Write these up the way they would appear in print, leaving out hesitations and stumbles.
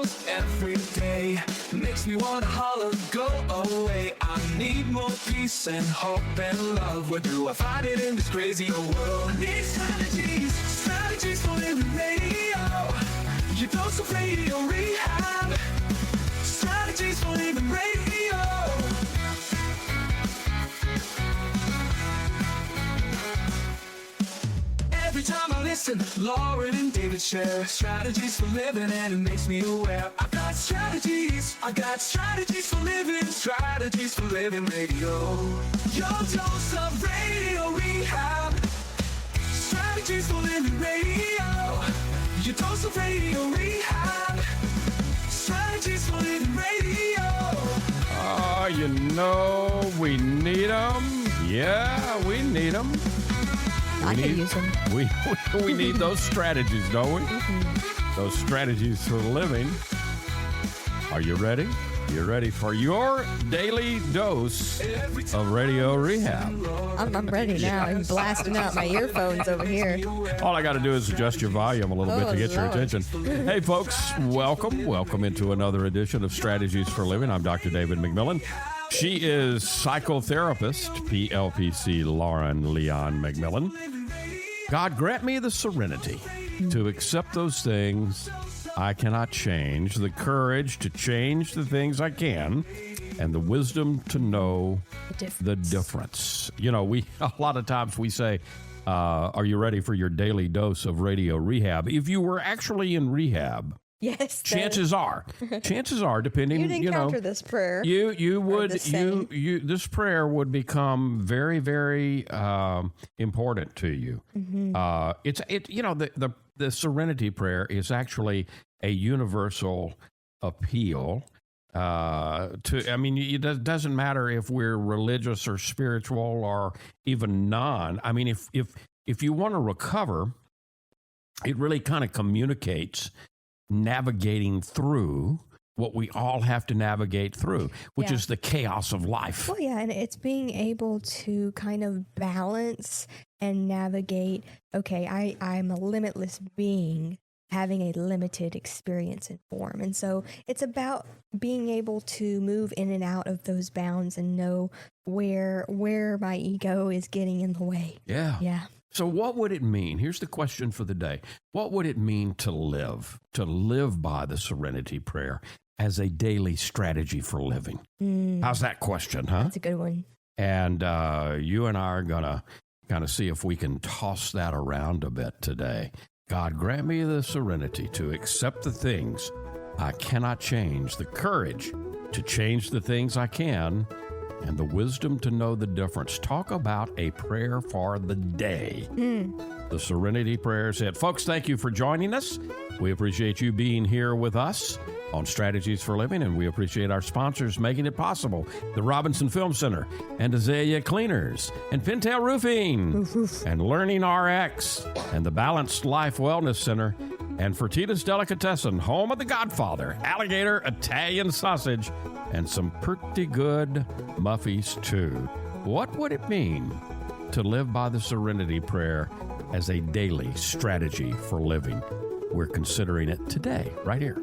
struggles every day. Makes me wanna holler, go away. I need more peace and hope and love. Where do I find it in this crazy old world? I need strategies, strategies for living radio. Your dose of radio rehab. Strategies for living radio. Every time I listen, Lauren and David share strategies for living, and it makes me aware. I got strategies for living, strategies for living radio. Your dose of radio rehab. Strategies for living radio. Your dose of radio rehab. Strategies for living radio. Oh, you know we need them. Yeah, we need them. I could use them. We need those strategies, don't we? Mm-hmm. Those strategies for living. Are you ready? You're ready for your daily dose of radio rehab. I'm ready now. I'm blasting out my earphones over here. All I got to do is adjust your volume a little bit to get your attention. Hey, folks, welcome. Welcome into another edition of Strategies for Living. I'm Dr. David McMillian. She is psychotherapist, PLPC Lauren Leon McMillian. God, grant me the serenity to accept those things I cannot change, the courage to change the things I can, and the wisdom to know the difference. You know, a lot of times we say, are you ready for your daily dose of radio rehab? If you were actually in rehab, yes, chances are, depending, you'd encounter this prayer. You would, this prayer would become very, very important to you. Mm-hmm. The Serenity Prayer is actually a universal appeal it doesn't matter if we're religious or spiritual or even non. I mean, if you want to recover, it really kind of communicates navigating through what we all have to navigate through, which is the chaos of life. Well, yeah, and it's being able to kind of balance and navigate, okay, I'm a limitless being having a limited experience and form. And so it's about being able to move in and out of those bounds and know where my ego is getting in the way. Yeah. Yeah. So what would it mean? Here's the question for the day. What would it mean to live by the Serenity Prayer as a daily strategy for living? How's that question, huh? That's a good one. And you and I are going to kind of see if we can toss that around a bit today. God, grant me the serenity to accept the things I cannot change, the courage to change the things I can, and the wisdom to know the difference. Talk about a prayer for the day. The Serenity Prayer said, folks, thank you for joining us. We appreciate you being here with us on Strategies for Living, and we appreciate our sponsors making it possible. The Robinson Film Center, and Azalea Cleaners, and Pintail Roofing, and Learning RX, and the Balanced Life Wellness Center, and Fertitta's Delicatessen, home of the Godfather, alligator Italian sausage, and some pretty good muffies, too. What would it mean to live by the Serenity Prayer as a daily strategy for living? We're considering it today, right here.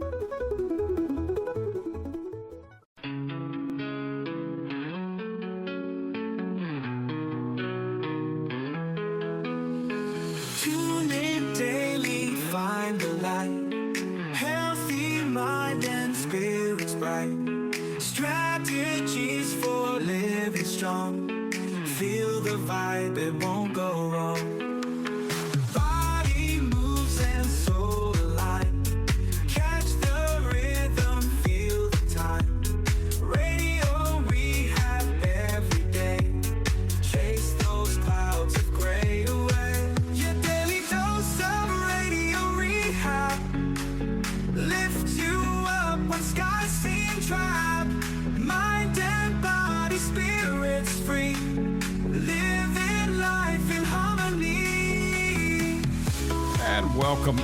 Tune in daily, find the light. Healthy mind and spirits bright. Strategies for living strong. Feel the vibe, it won't go wrong. Body moves and soul align. Catch the rhythm, feel the time. Radio rehab every day. Chase those clouds of gray away. Your daily dose of radio rehab. Lift you up when skies seem dry. Mind and body, spirits free. Living life in harmony. And welcome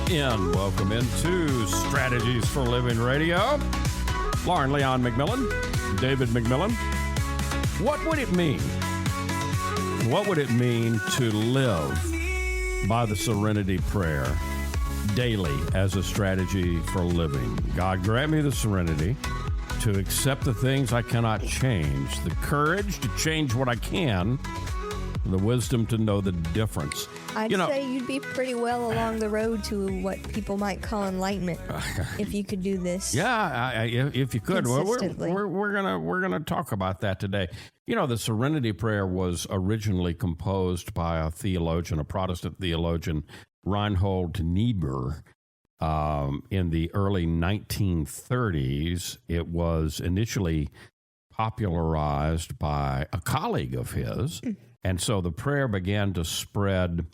into Strategies for Living Radio. Lauren Leon McMillian, David McMillian. What would it mean? What would it mean to live by the Serenity Prayer daily as a strategy for living. God, grant me the serenity to accept the things I cannot change, the courage to change what I can, the wisdom to know the difference. I'd say you'd be pretty well along the road to what people might call enlightenment if you could do this. Yeah, if you could. Well, consistently. we're gonna talk about that today. You know, the Serenity Prayer was originally composed by a theologian, a Protestant theologian, Reinhold Niebuhr, in the early 1930s. It was initially popularized by a colleague of his. And so the prayer began to spread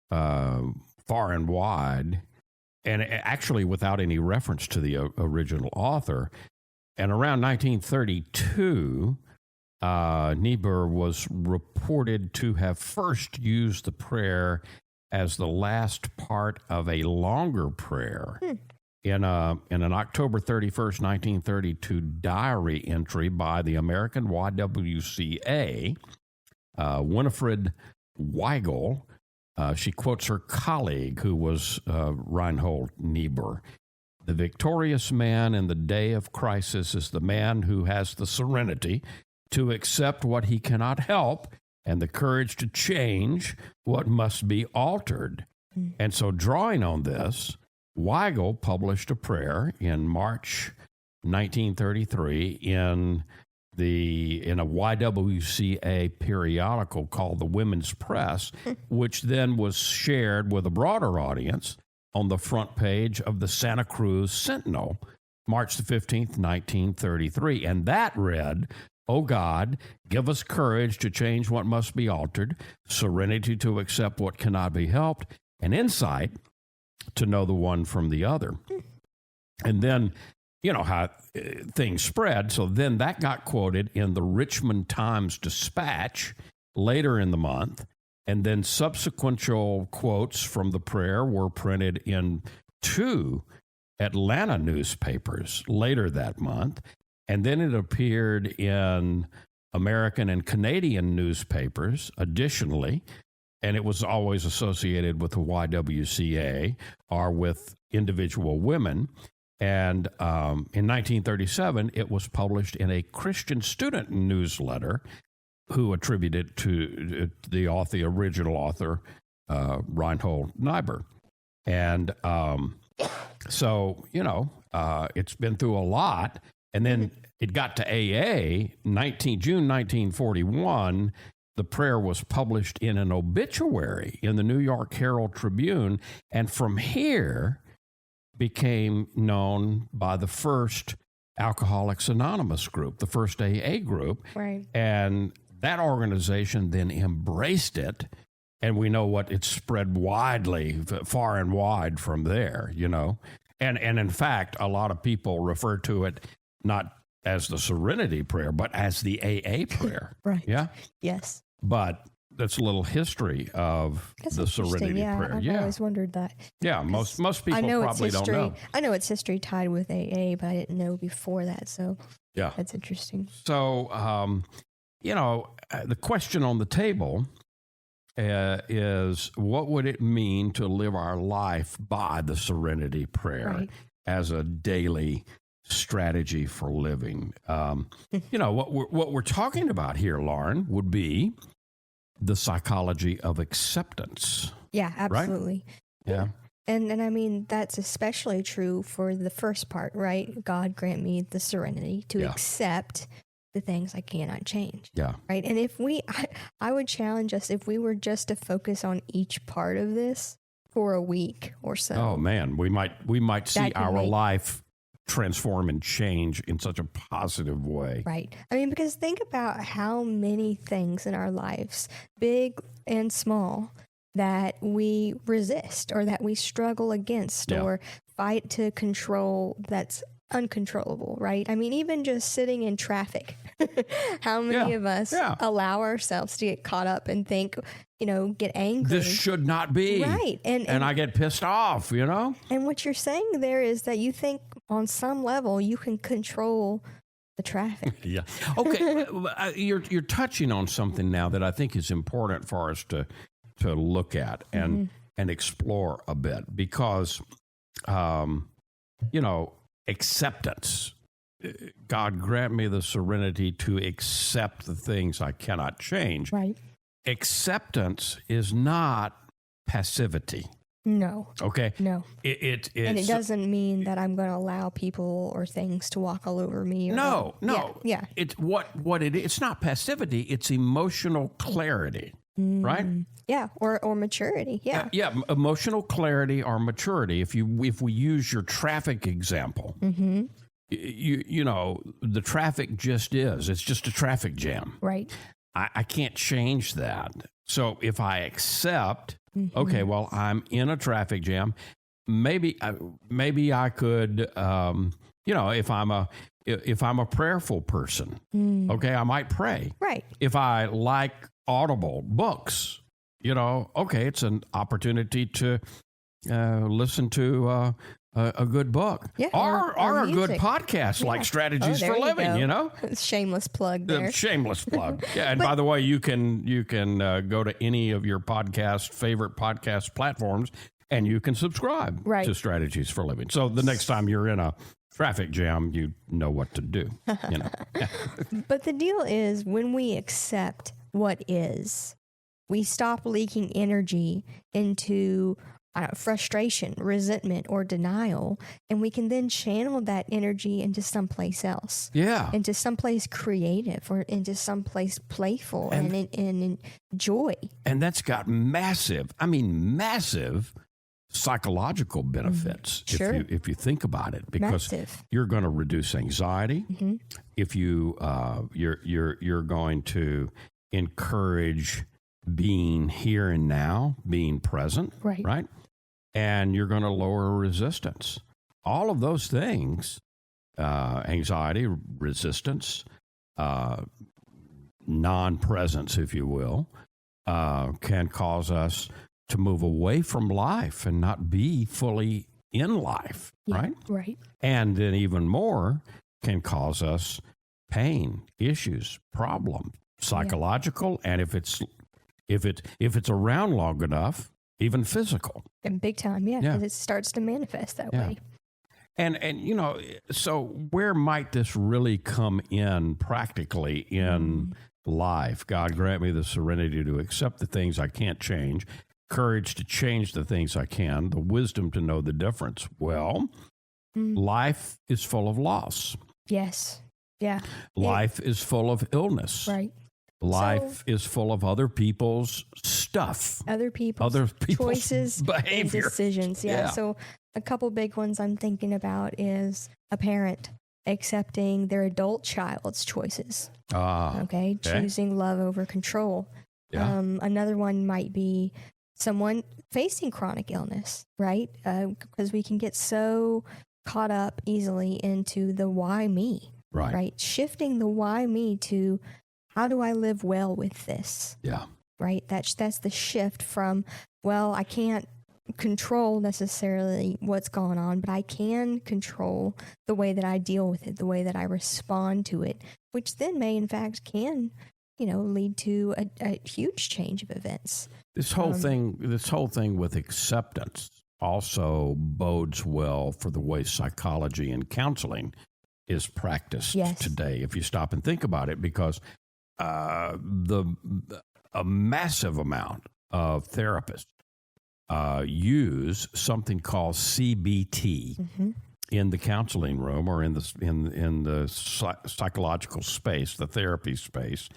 far and wide, and actually without any reference to the original author. And around 1932, Niebuhr was reported to have first used the prayer as the last part of a longer prayer in an October 31st, 1932 diary entry by the American YWCA. Winifred Weigel, she quotes her colleague, who was Reinhold Niebuhr. The victorious man in the day of crisis is the man who has the serenity to accept what he cannot help and the courage to change what must be altered. And so, drawing on this, Weigel published a prayer in March 1933 in a YWCA periodical called the Women's Press, which then was shared with a broader audience on the front page of the Santa Cruz Sentinel, March the 15th, 1933. And that read, "O God, give us courage to change what must be altered, serenity to accept what cannot be helped, and insight to know the one from the other." And then, you know how things spread. So then that got quoted in the Richmond Times-Dispatch later in the month. And then subsequent quotes from the prayer were printed in 2 Atlanta newspapers later that month. And then it appeared in American and Canadian newspapers additionally. And it was always associated with the YWCA or with individual women. And in 1937, it was published in a Christian student newsletter who attributed to the original author, Reinhold Niebuhr. And so, you know, it's been through a lot. And then it got to AA, June 1941. The prayer was published in an obituary in the New York Herald Tribune. And from here, became known by the first Alcoholics Anonymous group, the first AA group. Right. And that organization then embraced it, and we know what it spread widely, far and wide from there, you know. And in fact, a lot of people refer to it not as the Serenity Prayer, but as the AA prayer. Right. Yeah? Yes. But that's a little history of the Serenity Prayer. I've always wondered that. Yeah, most people probably don't know. I know it's history tied with AA, but I didn't know before that. So yeah, that's interesting. So, you know, the question on the table is, what would it mean to live our life by the Serenity Prayer as a daily strategy for living? You know, what we're talking about here, Lauren, would be the psychology of acceptance. Yeah, absolutely. Right? Yeah. And I mean, that's especially true for the first part, right? God grant me the serenity to accept the things I cannot change. Yeah. Right. And if I would challenge us if we were just to focus on each part of this for a week or so. Oh man, we might see our life transform and change in such a positive way. Right. I mean, because think about how many things in our lives, big and small, that we resist or that we struggle against or fight to control that's uncontrollable, right? I mean, even just sitting in traffic, how many of us allow ourselves to get caught up and think, you know, get angry. This should not be. Right. And I get pissed off, you know? And what you're saying there is that you think on some level you can control the traffic. Yeah. Okay. You're touching on something now that I think is important for us to look at and explore a bit, because acceptance. God, grant me the serenity to accept the things I cannot change. Right. Acceptance is not passivity. No. Okay. No. It's, And it doesn't mean that I'm going to allow people or things to walk all over me. Or no. Yeah. It's what it is. It's not passivity. It's emotional clarity, right? Yeah. Or maturity. Yeah. Emotional clarity or maturity. If we use your traffic example, the traffic just is. It's just a traffic jam. Right. I can't change that. So if I accept, okay, well, I'm in a traffic jam. Maybe I could, if I'm a prayerful person, okay, I might pray. Right. If I like Audible books, okay, it's an opportunity to listen to a good book, or a good podcast like Strategies for Living. Shameless plug there. Shameless plug. Yeah, and by the way, you can go to any of your favorite podcast platforms, and you can subscribe to Strategies for Living. So the next time you're in a traffic jam, you know what to do. But the deal is, when we accept what is, we stop leaking energy into frustration, resentment, or denial, and we can then channel that energy into someplace else. Yeah. Into someplace creative, or into someplace playful and in joy. And that's got massive psychological benefits if you think about it, because you're going to reduce anxiety. If you're going to encourage being here and now, being present, right? And you're going to lower resistance. All of those things, anxiety, resistance, non-presence, if you will, can cause us to move away from life and not be fully in life, right? Right. And then even more can cause us pain, issues, problems, psychological, and if it's around long enough, even physical. And big time, because it starts to manifest that way. And so where might this really come in practically in life? God, grant me the serenity to accept the things I can't change, courage to change the things I can, the wisdom to know the difference. Well, life is full of loss. Yes. Yeah. Life is full of illness. Right. Life is full of other people's stuff. Other people's choices, behavior, and decisions. Yeah. So a couple big ones I'm thinking about is a parent accepting their adult child's choices. Okay. Choosing love over control. Yeah. Another one might be someone facing chronic illness, right? Because we can get so caught up easily into the why me, right? Shifting the why me to how do I live well with this? Yeah. Right? That's the shift from, well, I can't control necessarily what's going on, but I can control the way that I deal with it, the way that I respond to it, which then may, in fact, can, lead to a huge change of events. This whole thing with acceptance also bodes well for the way psychology and counseling is practiced today, if you stop and think about it, because a massive amount of therapists use something called CBT in the counseling room or in the psychological space, the therapy space.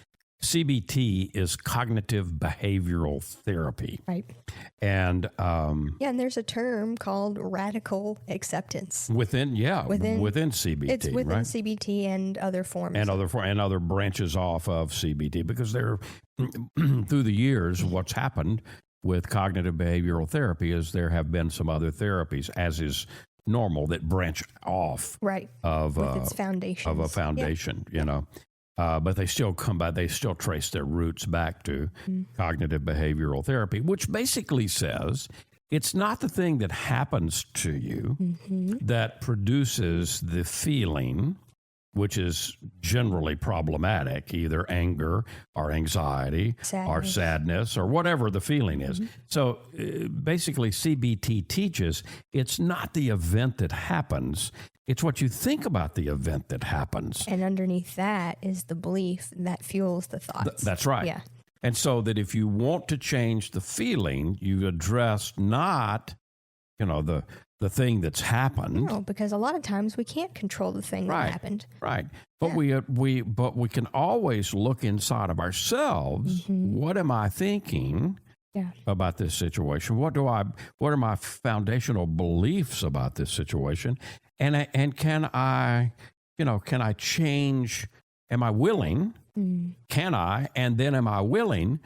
CBT is cognitive behavioral therapy. Right. And and there's a term called radical acceptance. Within CBT. It's within CBT and other forms. And other branches off of CBT, because they're through the years, what's happened with cognitive behavioral therapy is there have been some other therapies, as is normal, that branch off of its foundation. Of a foundation, but they still come by, they still trace their roots back to cognitive behavioral therapy, which basically says it's not the thing that happens to you that produces the feeling which is generally problematic, either anger or anxiety or sadness or whatever the feeling is. So basically, CBT teaches it's not the event that happens, it's what you think about the event that happens. And underneath that is the belief that fuels the thoughts. That's right. Yeah. And so that if you want to change the feeling, you address not, the thing that's happened. No, because a lot of times we can't control the thing that happened. Right. But we can always look inside of ourselves. What am I thinking about this situation? What are my foundational beliefs about this situation? And can I change? Am I willing? Can I? And then am I willing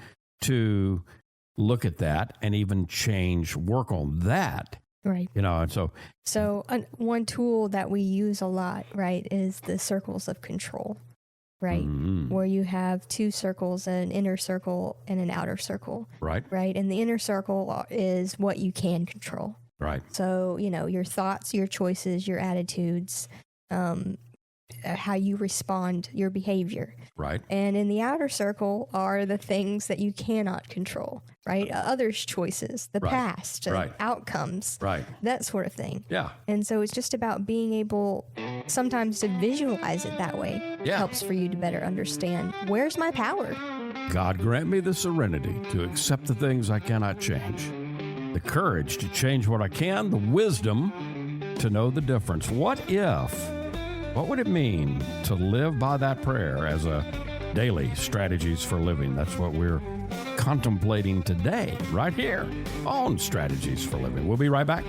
to look at that and even work on that? Right. And so one tool that we use a lot, right, is the circles of control, right? Where you have two circles, an inner circle and an outer circle. Right. Right. And the inner circle is what you can control. Right. So, your thoughts, your choices, your attitudes, how you respond, your behavior. Right. And in the outer circle are the things that you cannot control, right? Others' choices, the past, outcomes, that sort of thing. Yeah. And so it's just about being able sometimes to visualize it that way. Helps for you to better understand, where's my power? God grant me the serenity to accept the things I cannot change, the courage to change what I can, the wisdom to know the difference. What would it mean to live by that prayer as a daily strategies for living? That's what we're contemplating today, right here on Strategies for Living. We'll be right back.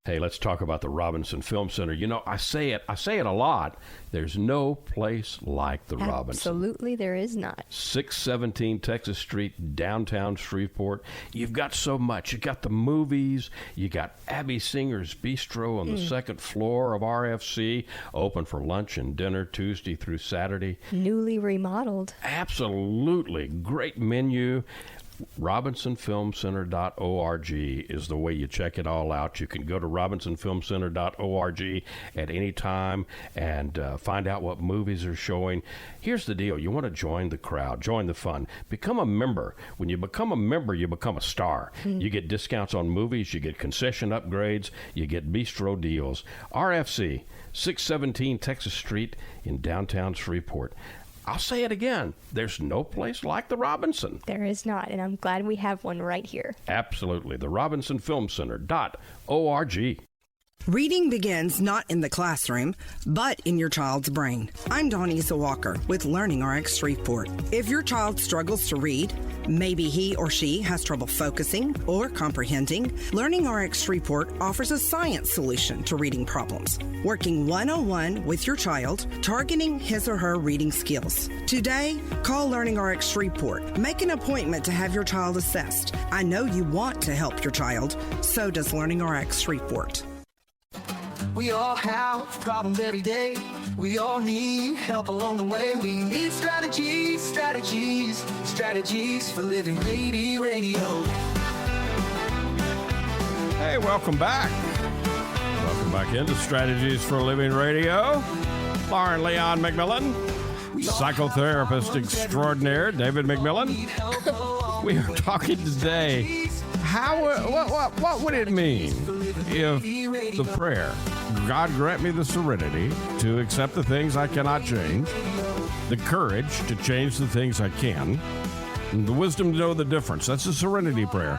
Hey, let's talk about the Robinson Film Center. I say it a lot. There's no place like the Robinson. Absolutely, there is not. 617 Texas Street, downtown Shreveport. You've got so much. You got the movies. You got Abby Singer's Bistro on the second floor of RFC, open for lunch and dinner Tuesday through Saturday. Newly remodeled. Absolutely. Great menu. RobinsonFilmCenter.org is the way you check it all out. You can go to RobinsonFilmCenter.org at any time and find out what movies are showing. Here's the deal. You want to join the crowd, join the fun, become a member. When you become a member, you become a star. You get discounts on movies, you get concession upgrades, you get bistro deals. RFC, 617 Texas Street in downtown Shreveport. I'll say it again. There's no place like the Robinson. There is not, and I'm glad we have one right here. Absolutely. The RobinsonFilmCenter.org. Reading begins not in the classroom, but in your child's brain. I'm Donisa Walker with Learning RX Shreveport. If your child struggles to read, maybe he or she has trouble focusing or comprehending, Learning RX Shreveport offers a science solution to reading problems, working one-on-one with your child, targeting his or her reading skills. Today, call Learning RX Shreveport. Make an appointment to have your child assessed. I know you want to help your child, so does Learning RX Shreveport. We all have problems every day. We all need help along the way. We need strategies for living radio. Hey, welcome back. Welcome back into Strategies for Living Radio. Lauren Leon McMillian, psychotherapist extraordinaire David McMillian. We are talking today. What would it mean if the prayer, God grant me the serenity to accept the things I cannot change, the courage to change the things I can, and the wisdom to know the difference? That's the Serenity Prayer.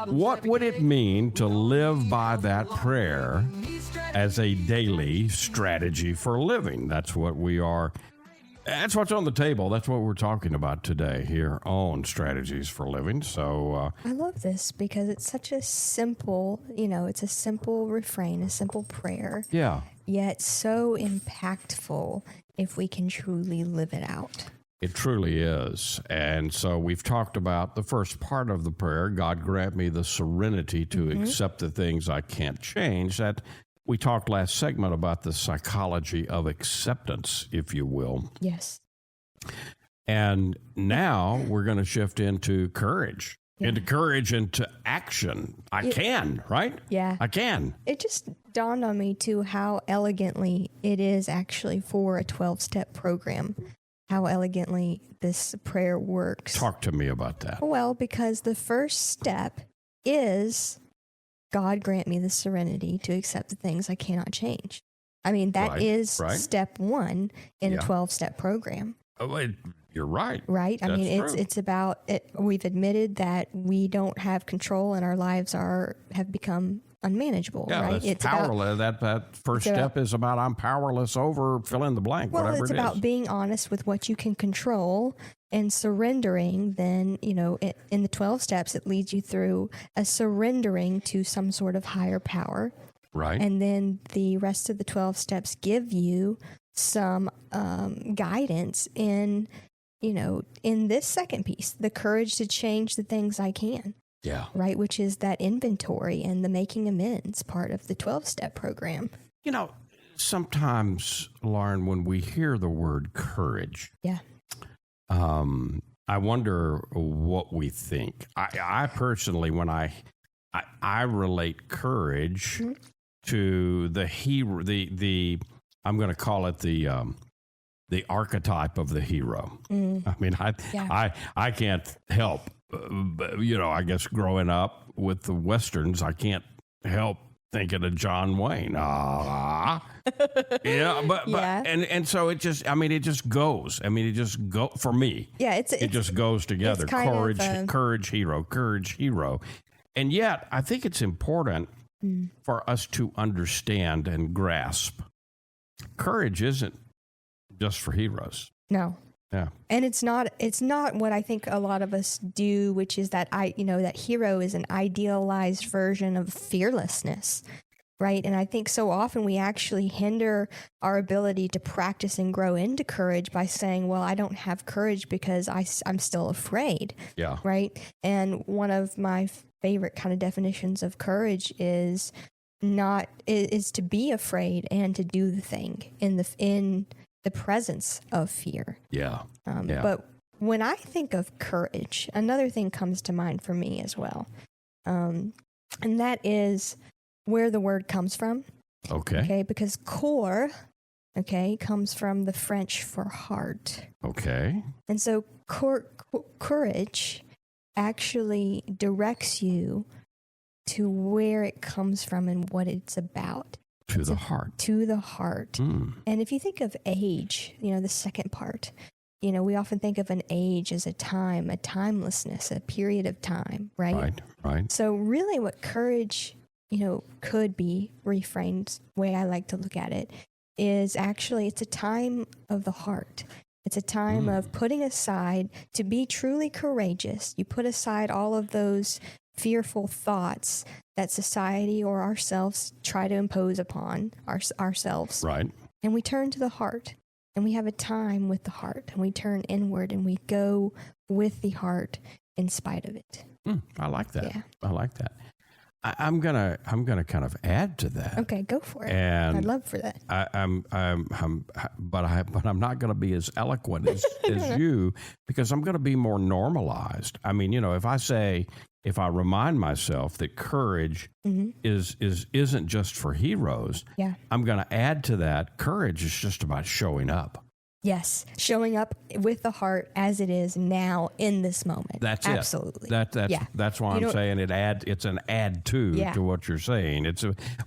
What would it mean to live by that prayer as a daily strategy for living? That's what we are. That's what's on the table. That's what we're talking about today here on Strategies for Living. So I love this because it's such a simple, it's a simple refrain, a simple prayer. Yeah. Yet so impactful if we can truly live it out. It truly is. And so we've talked about the first part of the prayer, God grant me the serenity to accept the things I can't change. That we talked last segment about the psychology of acceptance, if you will. Yes. And now we're going to shift into courage. into courage, into action. I can, right? Yeah. I can. It just dawned on me, too, how elegantly it is actually for a 12-step program, how elegantly this prayer works. Talk to me about that. Well, because the first step is, God grant me the serenity to accept the things I cannot change. I mean, that is step one in a 12-step program. Oh, wait, you're right. Right? I mean, That's true. it's about it. We've admitted that we don't have control and our lives have become unmanageable, Yeah, right? it's powerless. That first step is about I'm powerless over fill in the blank, well, whatever it's it is. about being honest with what you can control and surrendering. Then, in the 12 steps, it leads you through a surrendering to some sort of higher power. Right. And then the rest of the 12 steps give you some guidance in this second piece, the courage to change the things I can. Yeah. Right, which is that inventory and the making amends part of the 12-step program. Sometimes, Lauren, when we hear the word courage, Yeah. I wonder what we think. I personally, when I relate courage to the hero, the I'm going to call it the archetype of the hero. I mean, I can't help, I guess growing up with the Westerns, I can't help thinking of John Wayne. And so it just goes. I mean, it just go for me. Yeah, it just goes together. Courage, hero. And yet, I think it's important for us to understand and grasp. Courage isn't just for heroes. No. Yeah. And it's not what I think a lot of us do, which is that that hero is an idealized version of fearlessness, right? And I think so often we actually hinder our ability to practice and grow into courage by saying, well, I don't have courage because I'm still afraid. Yeah. Right? And one of my favorite kind of definitions of courage is to be afraid and to do the thing in the presence of fear. Yeah. But when I think of courage, another thing comes to mind for me as well. And that is where the word comes from. Okay. Because core, comes from the French for heart. Okay. And so courage actually directs you to where it comes from and what it's about. To the heart. To the heart. And if you think of age, the second part, we often think of an age as a time, a timelessness, a period of time, right? Right. So really what courage, could be reframed, the way I like to look at it, is actually it's a time of the heart. It's a time of putting aside, to be truly courageous, you put aside all of those fearful thoughts that society or ourselves try to impose upon ourselves. Right. And we turn to the heart, and we have a time with the heart, and we turn inward, and we go with the heart in spite of it. I like that. Yeah. I like that. I'm gonna kind of add to that. Okay, go for it. And I'd love for that. But I'm not going to be as eloquent as you, because I'm going to be more normalized. I mean, if I remind myself that courage isn't just for heroes, I'm going to add to that. Courage is just about showing up. Yes, showing up with the heart as it is now in this moment. That's absolutely. That's why I'm saying it's an add to what you're saying.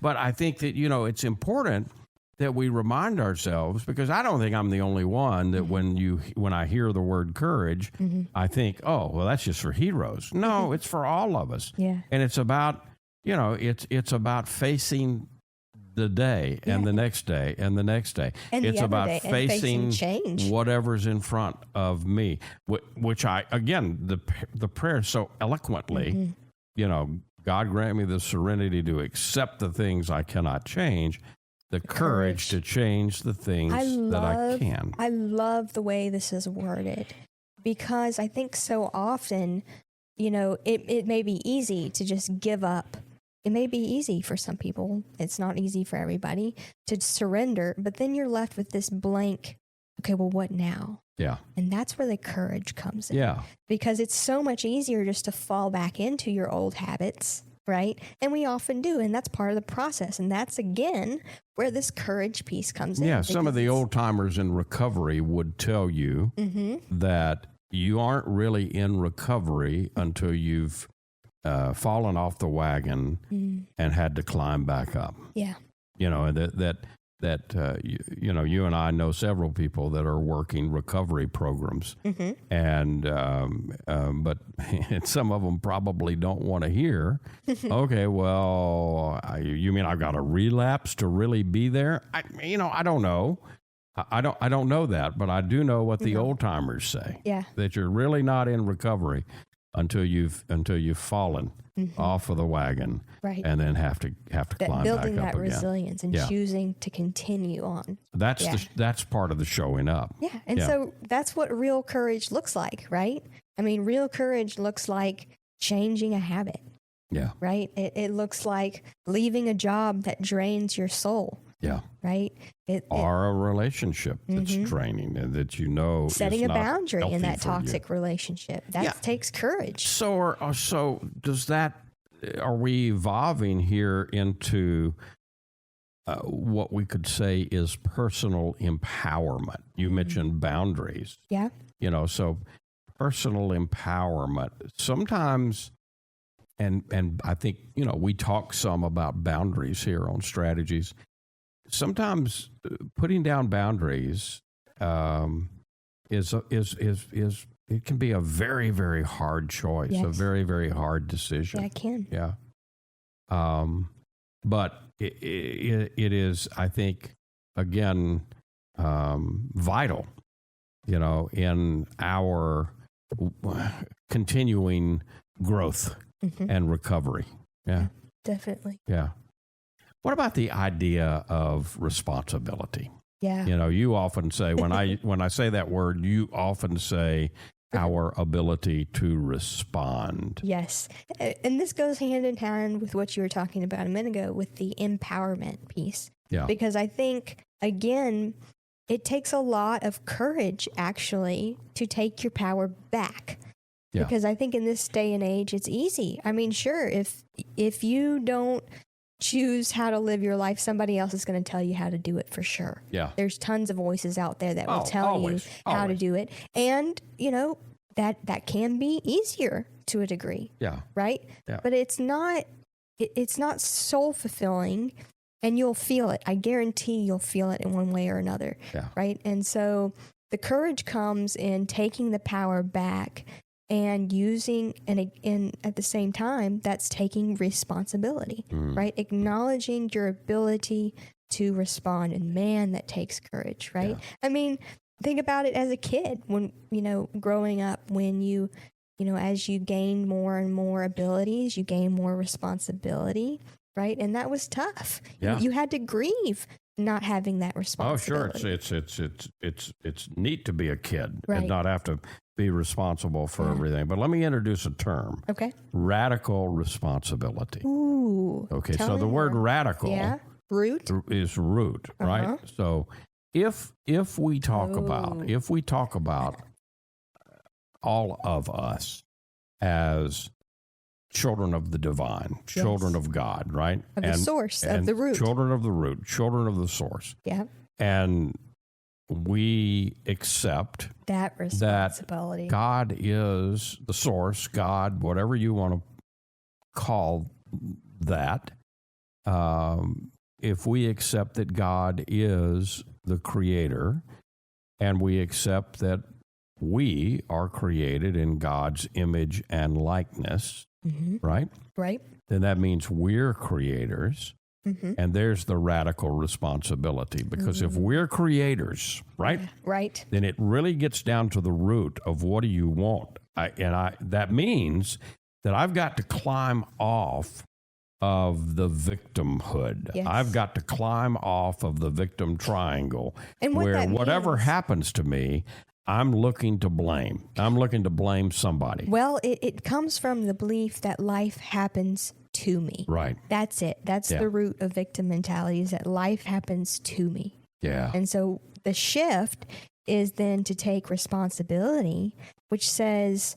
But I think that it's important that we remind ourselves, because I don't think I'm the only one that when I hear the word courage, I think, oh, well, that's just for heroes. No, it's for all of us. Yeah. And it's about it's about facing the day and the next day and the next day. And it's about facing change, whatever's in front of me, which the prayer so eloquently, God grant me the serenity to accept the things I cannot change, the courage to change the things that I can. I love the way this is worded, because I think so often, it may be easy to just give up. It may be easy for some people. It's not easy for everybody to surrender, but then you're left with this blank, okay, well, what now? Yeah. And that's where the courage comes in. Yeah. Because it's so much easier just to fall back into your old habits, right? And we often do. And that's part of the process. And that's, again, where this courage piece comes in. Yeah. Some of the old timers in recovery would tell you that you aren't really in recovery until you've fallen off the wagon and had to climb back up. Yeah. You know, you and I know several people that are working recovery programs, and but some of them probably don't want to hear. Okay, well, you mean I've got to relapse to really be there? I don't know. I don't know that, but I do know what the old timers say. Yeah. That you're really not in recovery until you've fallen off of the wagon, right? And then have to climb back up building that again. resilience and choosing to continue on. That's part of the showing up. Yeah, and so that's what real courage looks like, right? I mean, real courage looks like changing a habit. Yeah. Right. It looks like leaving a job that drains your soul. Yeah. Right. Or a relationship that's draining and that setting a boundary in that toxic you. Relationship. That takes courage. So does that? Are we evolving here into what we could say is personal empowerment? You mentioned boundaries. Yeah. So personal empowerment sometimes. And I think, we talk some about boundaries here on strategies. Sometimes putting down boundaries is it can be a very, very hard choice, a very, very hard decision. Yeah, it can. Yeah. But it is, I think, again, vital, in our continuing growth and recovery. Yeah. Definitely. Yeah. What about the idea of responsibility? Yeah. You often say, when I say that word, you often say our ability to respond. Yes. And this goes hand in hand with what you were talking about a minute ago with the empowerment piece. Yeah. Because I think, again, it takes a lot of courage, actually, to take your power back. Yeah. Because I think in this day and age, it's easy. I mean, sure, if you don't choose how to live your life, somebody else is going to tell you how to do it for sure. Yeah. There's tons of voices out there that will tell you how to do it. And, that can be easier to a degree. Yeah. Right? Yeah. But it's not soul fulfilling, and you'll feel it. I guarantee you'll feel it in one way or another. Yeah. Right? And so the courage comes in taking the power back and using, and at the same time, that's taking responsibility, right? Acknowledging your ability to respond. And man, that takes courage, right? Yeah. I mean, think about it as a kid when, growing up, when you as you gain more and more abilities, you gain more responsibility, right? And that was tough. Yeah. You had to grieve not having that responsibility. Oh, sure. It's neat to be a kid and Right. not have to be responsible for everything. But let me introduce a term. Okay. Radical responsibility. Ooh. Okay. Tell So me the word more. radical Root. is root, right? So if we talk about all of us as children of the divine, children of God, right? Of the source, of the root. Children of the root, children of the source. Yeah. And we accept That responsibility. that God is the source, God, whatever you want to call that. If we accept that God is the creator, and we accept that we are created in God's image and likeness, right? Right. Then that means we're creators. And there's the radical responsibility, because if we're creators, right? Right. Then it really gets down to the root of what do you want. That means that I've got to climb off of the victimhood. Yes. I've got to climb off of the victim triangle, And what where that whatever means- happens to me, I'm looking to blame. I'm looking to blame somebody. Well, it comes from the belief that life happens to me. Right. That's it. That's the root of victim mentality, is that life happens to me. Yeah. And so the shift is then to take responsibility, which says,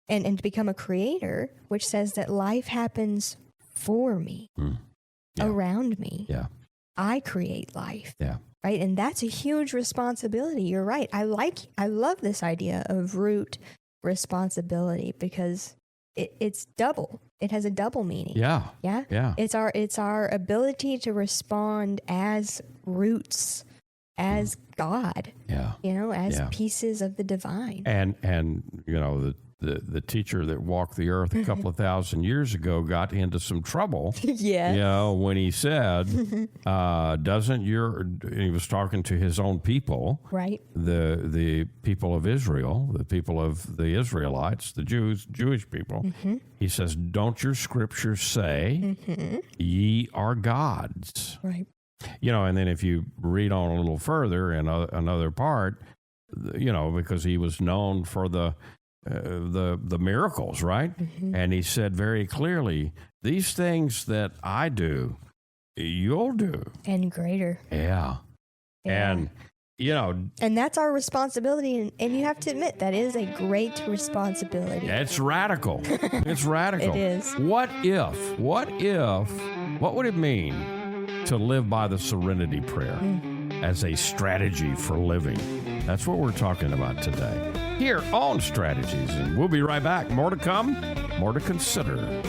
and to become a creator, which says that life happens for me, around me. Yeah. I create life. Yeah. Right. And that's a huge responsibility. You're right. I love this idea of root responsibility because it's double. It has a double meaning. Yeah. Yeah. Yeah. It's our ability to respond as roots, as God. Yeah. As pieces of the divine. And the teacher that walked the earth a couple of thousand years ago got into some trouble. Yeah. When he said, he was talking to his own people, right? The people of Israel, the people of the Israelites, the Jewish people. Mm-hmm. He says, don't your scriptures say, ye are gods? Right. And then if you read on a little further in another part, because he was known for the miracles, right? Mm-hmm. And he said very clearly, these things that I do, you'll do. And greater. Yeah. And, And that's our responsibility. And you have to admit, that is a great responsibility. It's radical. It's radical. It is. What would it mean to live by the Serenity Prayer as a strategy for living? That's what we're talking about today here on Strategies, and we'll be right back. More to come, more to consider.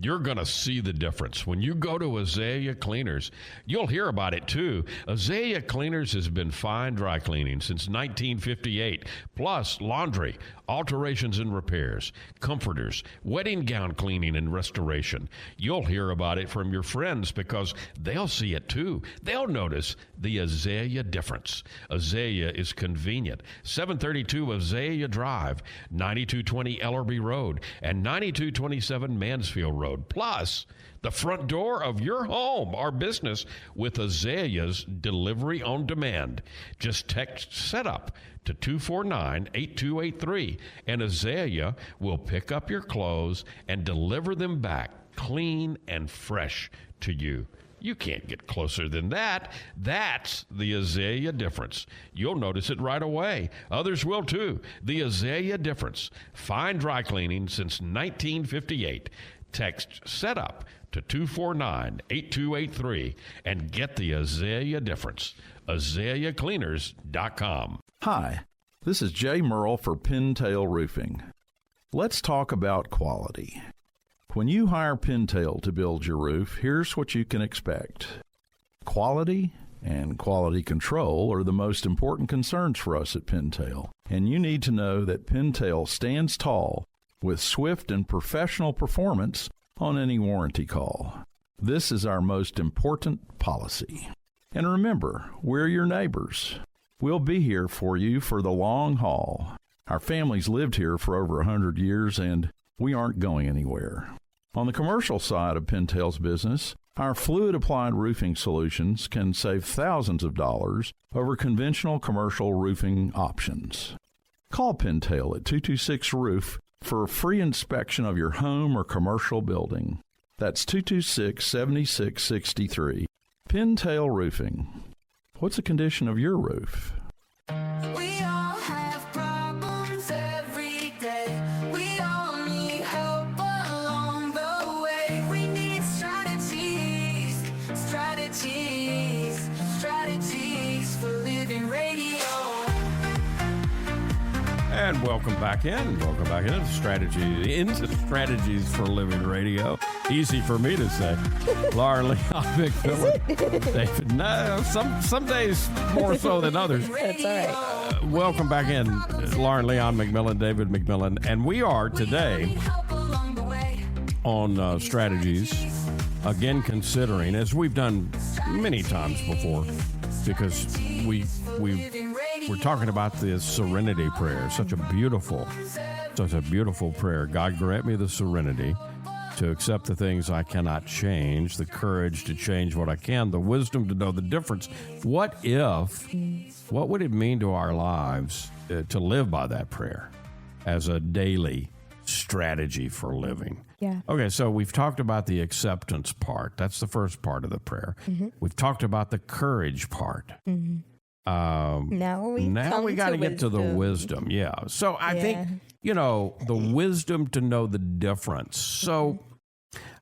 You're going to see the difference. When you go to Azalea Cleaners, you'll hear about it too. Azalea Cleaners has been fine dry cleaning since 1958, plus laundry, alterations and repairs, comforters, wedding gown cleaning and restoration. You'll hear about it from your friends because they'll see it too. They'll notice the Azalea difference. Azalea is convenient. 732 Azalea Drive, 9220 Ellerby Road, and 9227 Mansfield Road. Plus, the front door of your home or business with Azalea's delivery on demand. Just text SETUP to 249-8283, and Azalea will pick up your clothes and deliver them back clean and fresh to you. You can't get closer than that. That's the Azalea difference. You'll notice it right away. Others will too. The Azalea difference. Fine dry cleaning since 1958. Text SETUP to 249-8283 and get the Azalea difference. AzaleaCleaners.com. Hi, this is Jay Merle for Pintail Roofing. Let's talk about quality. When you hire Pintail to build your roof, here's what you can expect. Quality and quality control are the most important concerns for us at Pintail, and you need to know that Pintail stands tall with swift and professional performance on any warranty call. This is our most important policy. And remember, we're your neighbors. We'll be here for you for the long haul. Our family's lived here for over 100 years, and we aren't going anywhere. On the commercial side of Pintail's business, our fluid-applied roofing solutions can save thousands of dollars over conventional commercial roofing options. Call Pintail at 226-ROOF for a free inspection of your home or commercial building. That's 226-7663. Pintail Roofing. What's the condition of your roof? We all have problems every day. We all need help along the way. We need strategies for living radio. And welcome back in. Welcome back into Strategies for Living Radio. Easy for me to say. Laura Lee, McMillian, David. No, some days more so than others. That's all right. Welcome back in. Lauren Leon McMillian, David McMillian. And we are today on Strategies, again considering, as we've done many times before, because we're talking about the Serenity Prayer. Such a beautiful prayer. God, grant me the serenity to accept the things I cannot change, the courage to change what I can, the wisdom to know the difference. What would it mean to our lives to live by that prayer as a daily strategy for living. Yeah. Okay, so we've talked about the acceptance part. That's the first part of the prayer. We've talked about the courage part. Now we got to get to the wisdom. Yeah. So I think, the wisdom to know the difference. So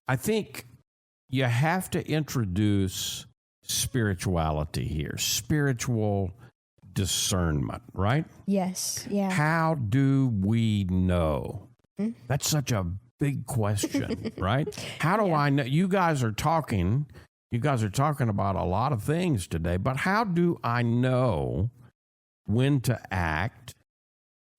I think you have to introduce spirituality here, spiritual discernment, right? Yes. Yeah. How do we know? That's such a big question, right? How do I know? You guys are talking about a lot of things today, but how do I know when to act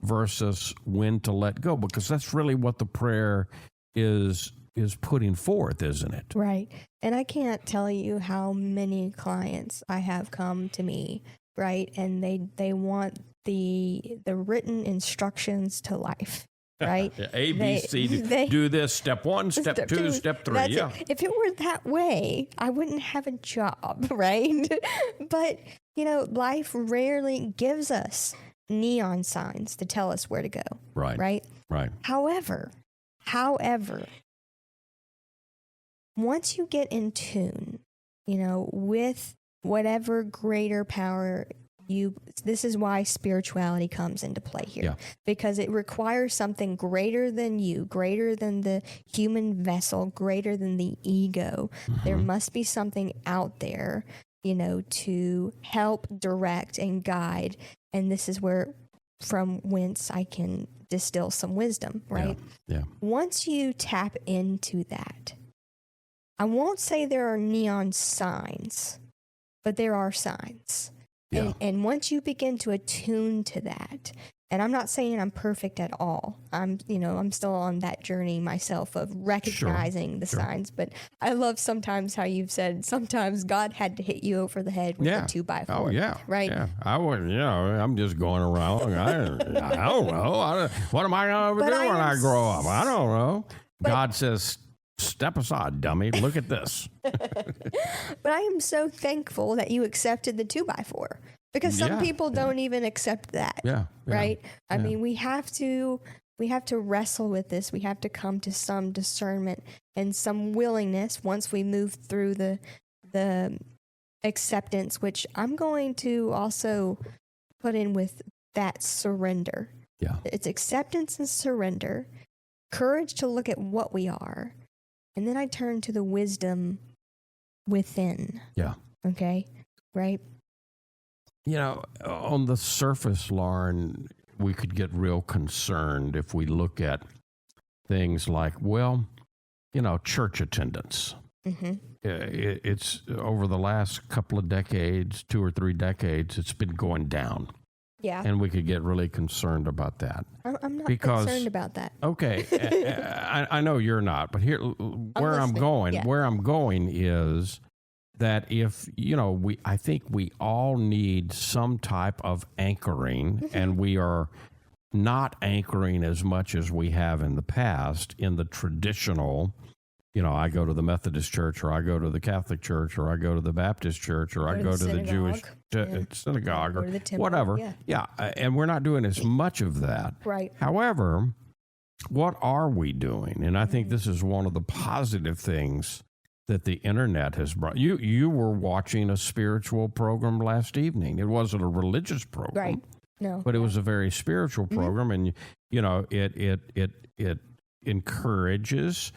versus when to let go? Because that's really what the prayer is putting forth, isn't it? Right. And I can't tell you how many clients I have come to me, right? And they want the written instructions to life. Right? A, B, C, do this, step 1, step 2, step 3. Yeah. It. If it were that way, I wouldn't have a job, right? But, life rarely gives us neon signs to tell us where to go. Right. Right? Right. However, once you get in tune, with whatever greater power this is why spirituality comes into play here, because it requires something greater than you, greater than the human vessel, greater than the ego. There must be something out there, to help direct and guide. And this is from whence I can distill some wisdom, right? Yeah. Once you tap into that, I won't say there are neon signs, but there are signs. Yeah. And once you begin to attune to that, and I'm not saying I'm perfect at all. I'm still on that journey myself of recognizing the signs. But I love sometimes how you've said sometimes God had to hit you over the head with a 2x4. Oh, yeah. Right? Yeah. I would, I'm just going around. I don't know. What am I going to do when I grow up? I don't know. God says, step aside, dummy. Look at this. But I am so thankful that you accepted the 2x4, because some people don't even accept that. Yeah. Right? I mean, we have to wrestle with this. We have to come to some discernment and some willingness once we move through the acceptance, which I'm going to also put in with that surrender. Yeah. It's acceptance and surrender, courage to look at what we are. And then I turn to the wisdom within. Yeah. Okay. Right. On the surface, Lauren, we could get real concerned if we look at things like, church attendance. It's over the last couple of decades, 2 or 3 decades, it's been going down. Yeah. And we could get really concerned about that. I'm not concerned about that. Okay. I know you're not, but here, where I'm going is that if, I think we all need some type of anchoring, and we are not anchoring as much as we have in the past in the traditional, I go to the Methodist church, or I go to the Catholic church, or I go to the Baptist church, or I go to the Jewish synagogue, or whatever. Yeah. And we're not doing as much of that. Right. However, what are we doing? And I think this is one of the positive things that the internet has brought. You were watching a spiritual program last evening. It wasn't a religious program. Right. No. But it was a very spiritual program, and it encourages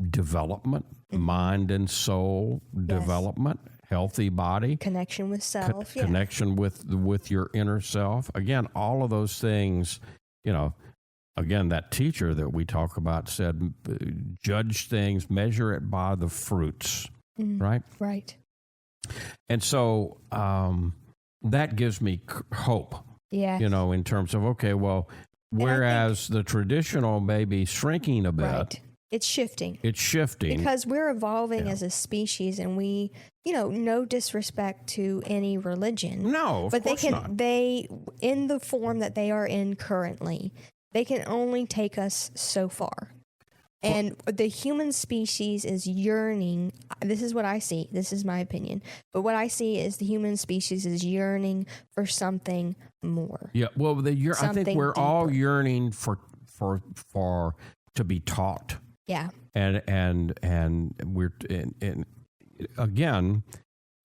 development, mind and soul development, healthy body, connection with self, connection with your inner self. Again, all of those things, again, that teacher that we talk about said, judge things, measure it by the fruits, right? Right. And so that gives me hope, in terms of, whereas the traditional may be shrinking a bit. Right. It's shifting. Because we're evolving as a species, and we, no disrespect to any religion. No, of course not. They, in the form that they are in currently, they can only take us so far. And the human species is yearning. This is what I see. This is my opinion. But what I see is the human species is yearning for something more. Yeah. Well, I think we're all yearning for to be taught. Yeah. And we're again,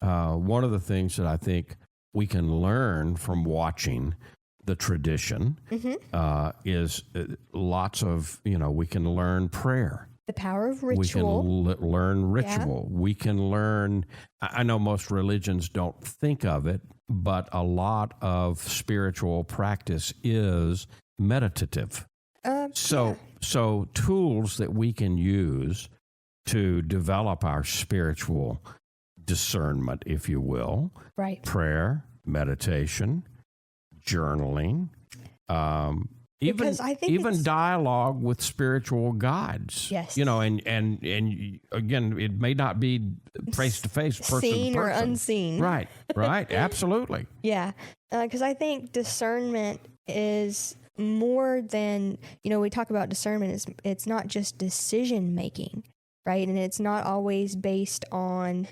one of the things that I think we can learn from watching the tradition is lots of, we can learn prayer. The power of ritual. We can learn ritual. Yeah. We can learn, I know most religions don't think of it, but a lot of spiritual practice is meditative. So tools that we can use to develop our spiritual discernment, if you will. Right. Prayer, meditation, journaling, even dialogue with spiritual guides. Yes. And again, it may not be face to face, person seen to person. or unseen. Right. Absolutely. Yeah. Because I think discernment is more than, we talk about discernment, it's not just decision making, right? And it's not always based on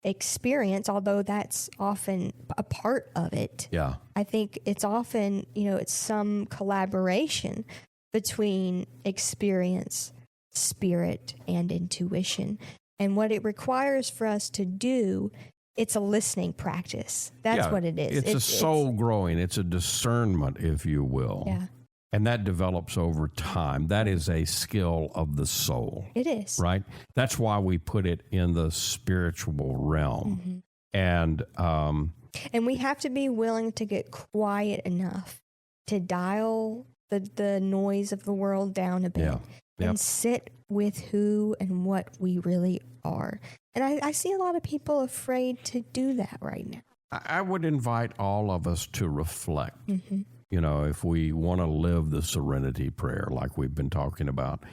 experience, although that's often a part of it. Yeah. I think it's often, it's some collaboration between experience, spirit, and intuition. And what it requires for us to do, it's a listening practice. That's what it is. It's a soul growing. It's a discernment, if you will. Yeah. And that develops over time. That is a skill of the soul. It is. Right? That's why we put it in the spiritual realm. Mm-hmm. And we have to be willing to get quiet enough to dial the noise of the world down a bit and sit with who and what we really are. And I see a lot of people afraid to do that right now. I would invite all of us to reflect. Mm-hmm. If we want to live the Serenity Prayer like we've been talking about,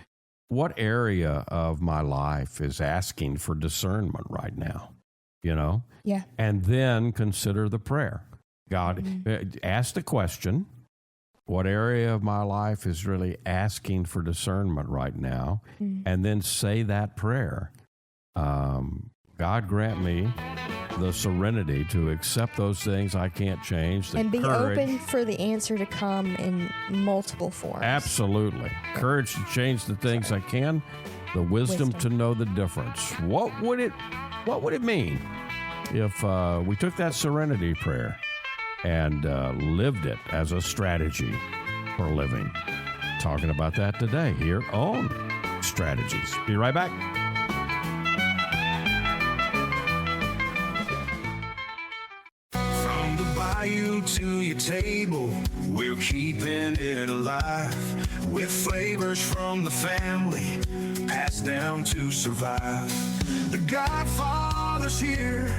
what area of my life is asking for discernment right now? Yeah. And then consider the prayer. God, ask the question, what area of my life is really asking for discernment right now? And then say that prayer. God grant me the serenity to accept those things I can't change. And be courage, open for the answer to come in multiple forms. Absolutely. Courage to change the things I can, the wisdom to know the difference. What would it mean if we took that Serenity Prayer and lived it as a strategy for living? Talking about that today here on Strategies. Be right back. You to your table, we're keeping it alive with flavors from the family passed down to survive. The Godfather's here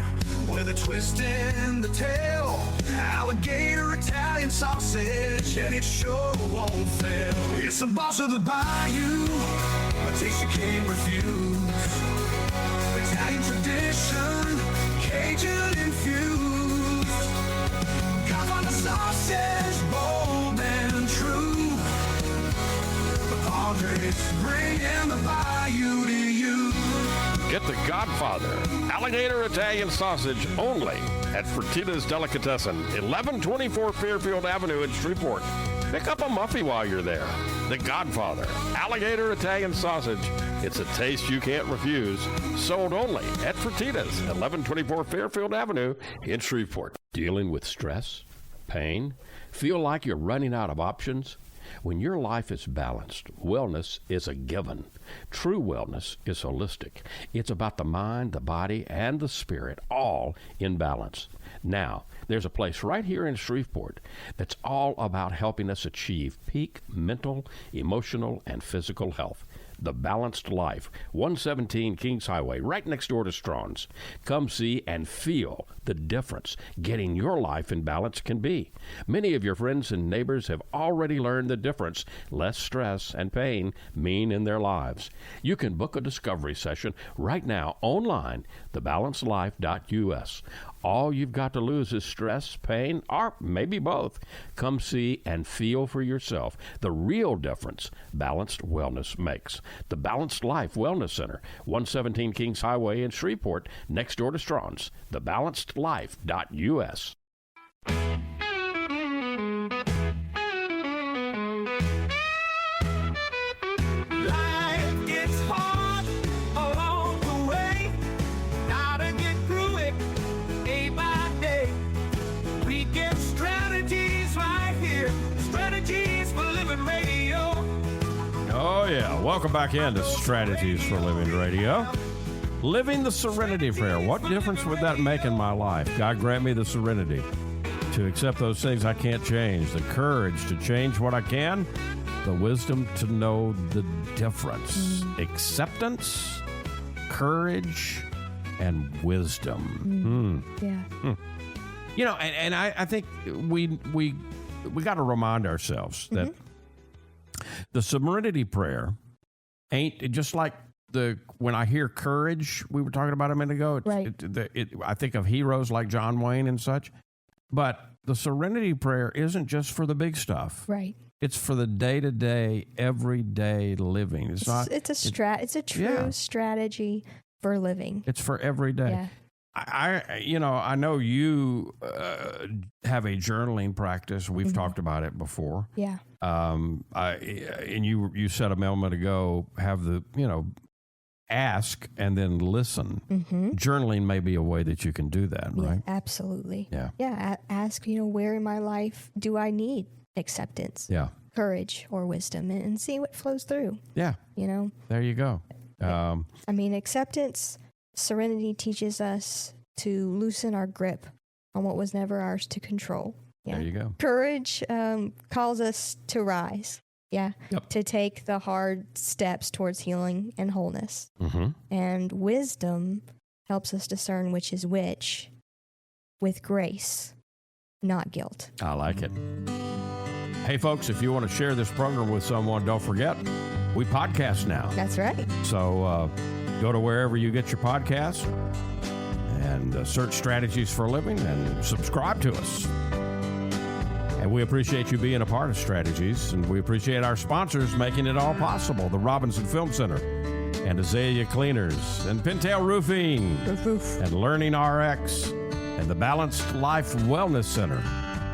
with a twist in the tail, alligator Italian sausage, and it sure won't fail. It's the boss of the bayou, a taste you can't refuse. Italian tradition, Cajun infused. Sausage, bold and true. The Padres bringing the bayou to you. Get the Godfather alligator Italian sausage only at Fertitta's Delicatessen, 1124 Fairfield Avenue in Shreveport. Pick up a Muffy while you're there. The Godfather alligator Italian sausage. It's a taste you can't refuse. Sold only at Fertitta's, 1124 Fairfield Avenue in Shreveport. Dealing with stress? Pain? Feel like you're running out of options? When your life is balanced, wellness is a given. True wellness is holistic. It's about the mind, the body, and the spirit, all in balance. Now, there's a place right here in Shreveport that's all about helping us achieve peak mental, emotional, and physical health. The Balanced Life, 117 Kings Highway, right next door to Strawn's. Come see and feel the difference getting your life in balance can be. Many of your friends and neighbors have already learned the difference less stress and pain mean in their lives. You can book a discovery session right now online, thebalancedlife.us. All you've got to lose is stress, pain, or maybe both. Come see and feel for yourself the real difference balanced wellness makes. The Balanced Life Wellness Center, 117 Kings Highway in Shreveport, next door to Strawn's. thebalancedlife.us. Life gets hard along the way. Gotta get through it day by day. We get strategies right here. Strategies for Living Radio. Oh, yeah. Welcome back into Strategies for Living Radio. Living the Serenity Prayer. What difference would that make in my life? God grant me the serenity to accept those things I can't change, the courage to change what I can, the wisdom to know the difference. Acceptance, courage, and wisdom. Yeah. You know, and I think we got to remind ourselves that the Serenity Prayer ain't just like when I hear courage, we were talking about a minute ago. Right. I think of heroes like John Wayne and such, but the Serenity Prayer isn't just for the big stuff. Right. It's for the day-to-day, everyday living. It's a true strategy for living. It's for every day. Yeah. I know you have a journaling practice. We've talked about it before. Yeah. And you said a moment ago, have ask and then listen. Journaling may be a way that you can do that, right? Yeah, absolutely. Yeah. Yeah. Ask, where in my life do I need acceptance? Yeah. Courage or wisdom, and see what flows through. Yeah. There you go. Acceptance, serenity teaches us to loosen our grip on what was never ours to control. Yeah. There you go. Courage calls us to rise. Yeah. Yep. To take the hard steps towards healing and wholeness. And wisdom helps us discern which is which with grace, not guilt. I like it. Hey, folks, if you want to share this program with someone, don't forget, we podcast now. That's right. So go to wherever you get your podcasts and search Strategies for Living and subscribe to us. And we appreciate you being a part of Strategies, and we appreciate our sponsors making it all possible. The Robinson Film Center and Azalea Cleaners and Pintail Roofing and Learning RX and the Balanced Life Wellness Center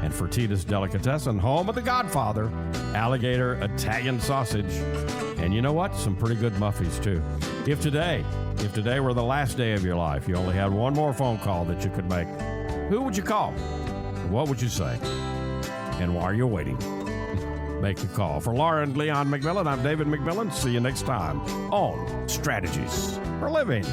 and Fertitta's Delicatessen, home of the Godfather, Alligator Italian Sausage. And you know what? Some pretty good Muffies, too. If today were the last day of your life, you only had one more phone call that you could make, who would you call? What would you say? And while you're waiting, make the call. For Laura and Leon McMillian, I'm David McMillian. See you next time on Strategies for Living.